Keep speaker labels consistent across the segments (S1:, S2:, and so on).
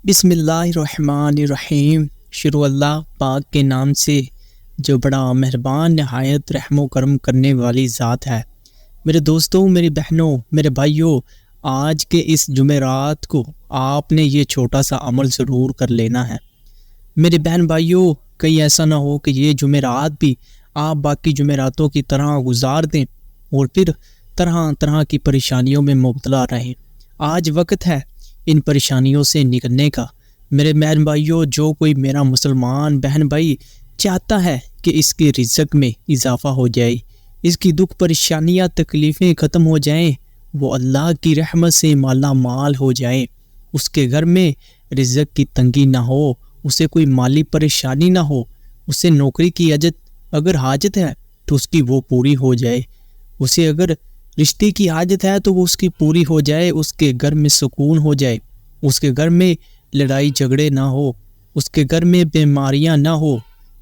S1: بسم اللہ الرحمن الرحیم۔ شروع اللہ پاک کے نام سے جو بڑا مہربان نہایت رحم و کرم کرنے والی ذات ہے۔ میرے دوستوں، میری بہنوں، میرے بھائیوں، آج کے اس جمعرات کو آپ نے یہ چھوٹا سا عمل ضرور کر لینا ہے۔ میرے بہن بھائیوں، کہیں ایسا نہ ہو کہ یہ جمعرات بھی آپ باقی جمعراتوں کی طرح گزار دیں اور پھر طرح طرح کی پریشانیوں میں مبتلا رہیں۔ آج وقت ہے ان پریشانیوں سے نکلنے کا۔ میرے بہن بھائیوں، جو کوئی میرا مسلمان بہن بھائی چاہتا ہے کہ اس کے رزق میں اضافہ ہو جائے، اس کی دکھ پریشانیاں تکلیفیں ختم ہو جائیں، وہ اللہ کی رحمت سے مالا مال ہو جائے، اس کے گھر میں رزق کی تنگی نہ ہو، اسے کوئی مالی پریشانی نہ ہو، اسے نوکری کی اگر حاجت ہے تو اس کی وہ پوری ہو جائے، اسے اگر رشتے کی حاجت ہے تو وہ اس کی پوری ہو جائے، اس کے گھر میں سکون ہو جائے، اس کے گھر میں لڑائی جھگڑے نہ ہو، اس کے گھر میں بیماریاں نہ ہو،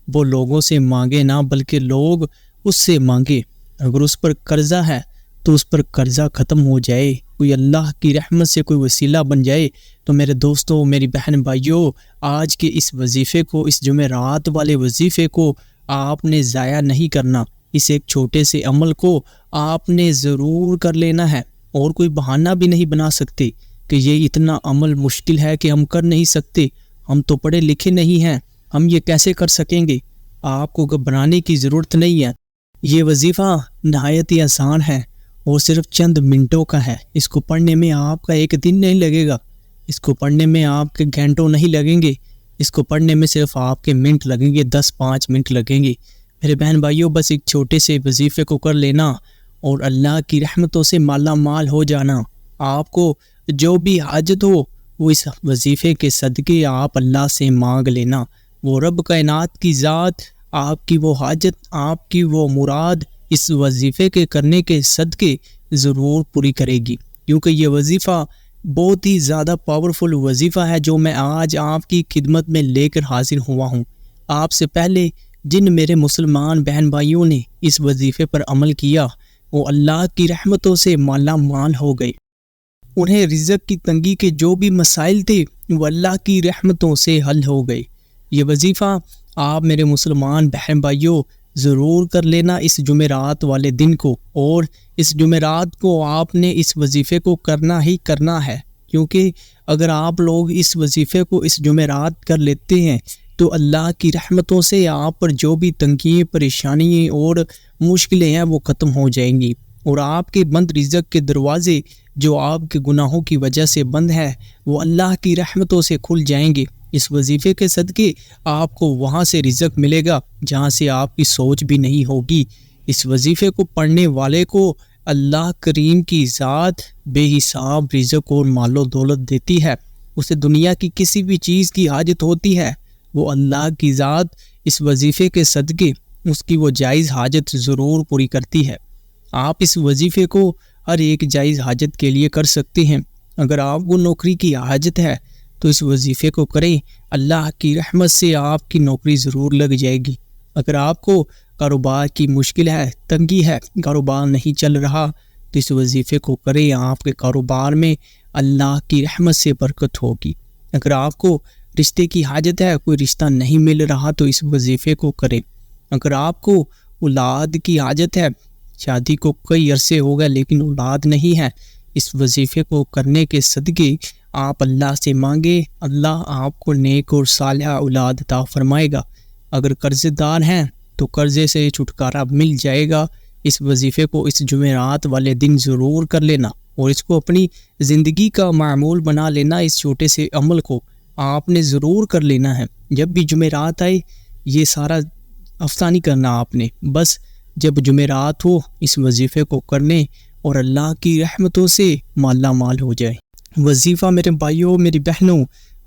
S1: وہ لوگوں سے مانگے نہ بلکہ لوگ اس سے مانگے، اگر اس پر قرضہ ہے تو اس پر قرضہ ختم ہو جائے، کوئی اللہ کی رحمت سے کوئی وسیلہ بن جائے۔ تو میرے دوستوں، میری بہن بھائیوں، آج کے اس وظیفے کو، اس جمعرات والے وظیفے کو آپ نے ضائع نہیں کرنا۔ اس ایک چھوٹے سے عمل کو آپ نے ضرور کر لینا ہے، اور کوئی بہانہ بھی نہیں بنا سکتے کہ یہ اتنا عمل مشکل ہے کہ ہم کر نہیں سکتے، ہم تو پڑھے لکھے نہیں ہیں، ہم یہ کیسے کر سکیں گے۔ آپ کو گھبرانے کی ضرورت نہیں ہے، یہ وظیفہ نہایت ہی آسان ہے اور صرف چند منٹوں کا ہے۔ اس کو پڑھنے میں آپ کا ایک دن نہیں لگے گا، اس کو پڑھنے میں آپ کے گھنٹوں نہیں لگیں گے، اس کو پڑھنے میں صرف آپ کے منٹ لگیں گے، 10-5 منٹ لگیں گے۔ میرے بہن بھائیوں، بس ایک چھوٹے سے وظیفے کو کر لینا اور اللہ کی رحمتوں سے مالا مال ہو جانا۔ آپ کو جو بھی حاجت ہو وہ اس وظیفے کے صدقے آپ اللہ سے مانگ لینا، وہ رب کائنات کی ذات آپ کی وہ حاجت، آپ کی وہ مراد اس وظیفے کے کرنے کے صدقے ضرور پوری کرے گی، کیونکہ یہ وظیفہ بہت ہی زیادہ پاورفل وظیفہ ہے جو میں آج آپ کی خدمت میں لے کر حاضر ہوا ہوں۔ آپ سے پہلے جن میرے مسلمان بہن بھائیوں نے اس وظیفے پر عمل کیا، وہ اللہ کی رحمتوں سے مالا مال ہو گئے، انہیں رزق کی تنگی کے جو بھی مسائل تھے وہ اللہ کی رحمتوں سے حل ہو گئے۔ یہ وظیفہ آپ میرے مسلمان بہن بھائیوں ضرور کر لینا اس جمعرات والے دن کو، اور اس جمعرات کو آپ نے اس وظیفے کو کرنا ہی کرنا ہے، کیونکہ اگر آپ لوگ اس وظیفے کو اس جمعرات کر لیتے ہیں تو اللہ کی رحمتوں سے آپ پر جو بھی تنگیاں، پریشانیاں اور مشکلیں ہیں وہ ختم ہو جائیں گی، اور آپ کے بند رزق کے دروازے جو آپ کے گناہوں کی وجہ سے بند ہے وہ اللہ کی رحمتوں سے کھل جائیں گے۔ اس وظیفے کے صدقے آپ کو وہاں سے رزق ملے گا جہاں سے آپ کی سوچ بھی نہیں ہوگی۔ اس وظیفے کو پڑھنے والے کو اللہ کریم کی ذات بے حساب رزق اور مال و دولت دیتی ہے، اسے دنیا کی کسی بھی چیز کی حاجت ہوتی ہے، وہ اللہ کی ذات اس وظیفے کے صدقے اس کی وہ جائز حاجت ضرور پوری کرتی ہے۔ آپ اس وظیفے کو ہر ایک جائز حاجت کے لیے کر سکتے ہیں۔ اگر آپ کو نوکری کی حاجت ہے تو اس وظیفے کو کریں، اللہ کی رحمت سے آپ کی نوکری ضرور لگ جائے گی۔ اگر آپ کو کاروبار کی مشکل ہے، تنگی ہے، کاروبار نہیں چل رہا، تو اس وظیفے کو کریں، آپ کے کاروبار میں اللہ کی رحمت سے برکت ہوگی۔ اگر آپ کو رشتے کی حاجت ہے، کوئی رشتہ نہیں مل رہا، تو اس وظیفے کو کریں۔ اگر آپ کو اولاد کی حاجت ہے، شادی کو کئی عرصے ہو گئے لیکن اولاد نہیں ہے، اس وظیفے کو کرنے کے صدقے آپ اللہ سے مانگے، اللہ آپ کو نیک اور صالحہ اولاد عطا فرمائے گا۔ اگر قرض دار ہیں تو قرضے سے چھٹکارا مل جائے گا۔ اس وظیفے کو اس جمعرات والے دن ضرور کر لینا اور اس کو اپنی زندگی کا معمول بنا لینا۔ اس چھوٹے سے عمل کو آپ نے ضرور کر لینا ہے۔ جب بھی جمعرات آئے، یہ سارا ہفتہ نہیں کرنا آپ نے، بس جب جمعرات ہو اس وظیفے کو کرنے اور اللہ کی رحمتوں سے مالا مال ہو جائے۔ وظیفہ میرے بھائیوں، میری بہنوں،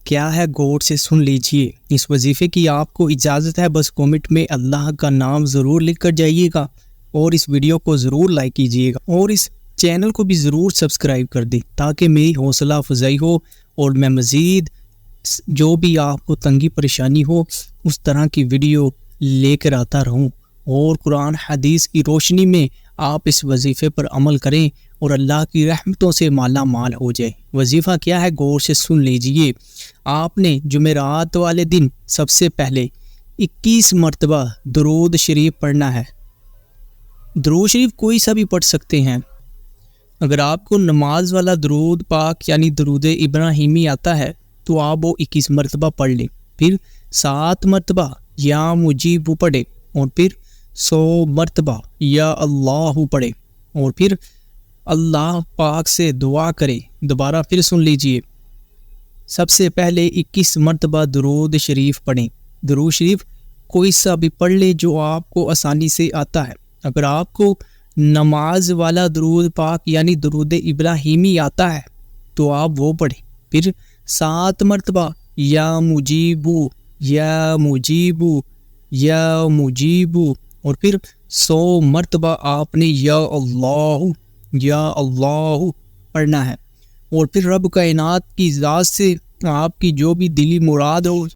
S1: کیا ہے غور سے سن لیجئے۔ اس وظیفے کی آپ کو اجازت ہے، بس کمنٹ میں اللہ کا نام ضرور لکھ کر جائیے گا، اور اس ویڈیو کو ضرور لائک کیجیے گا، اور اس چینل کو بھی ضرور سبسکرائب کر دیں تاکہ میری حوصلہ افزائی ہو اور میں مزید جو بھی آپ کو تنگی پریشانی ہو اس طرح کی ویڈیو لے کر آتا رہوں، اور قرآن حدیث کی روشنی میں آپ اس وظیفے پر عمل کریں اور اللہ کی رحمتوں سے مالا مال ہو جائے۔ وظیفہ کیا ہے؟ غور سے سن لیجئے۔ آپ نے جمعرات والے دن سب سے پہلے 21 مرتبہ درود شریف پڑھنا ہے۔ درود شریف کوئی سا بھی پڑھ سکتے ہیں۔ اگر آپ کو نماز والا درود پاک یعنی درود ابراہیمی آتا ہے تو آپ وہ 21 مرتبہ پڑھ لیں، پھر 7 مرتبہ یا مجیب پڑھے، اور پھر 100 مرتبہ یا اللہ پڑھے، اور پھر اللہ پاک سے دعا کرے۔ دوبارہ پھر سن لیجئے، سب سے پہلے 21 مرتبہ درود شریف پڑھیں۔ درود شریف کوئی سا بھی پڑھ لے جو آپ کو آسانی سے آتا ہے۔ اگر آپ کو نماز والا درود پاک یعنی درود ابراہیمی آتا ہے تو آپ وہ پڑھیں، پھر 7 مرتبہ یا مجیبو یا مجیبو یا مجیبو، اور پھر 100 مرتبہ آپ نے یا اللہ پڑھنا ہے، اور پھر رب کائنات کی ذات سے آپ کی جو بھی دلی مراد ہو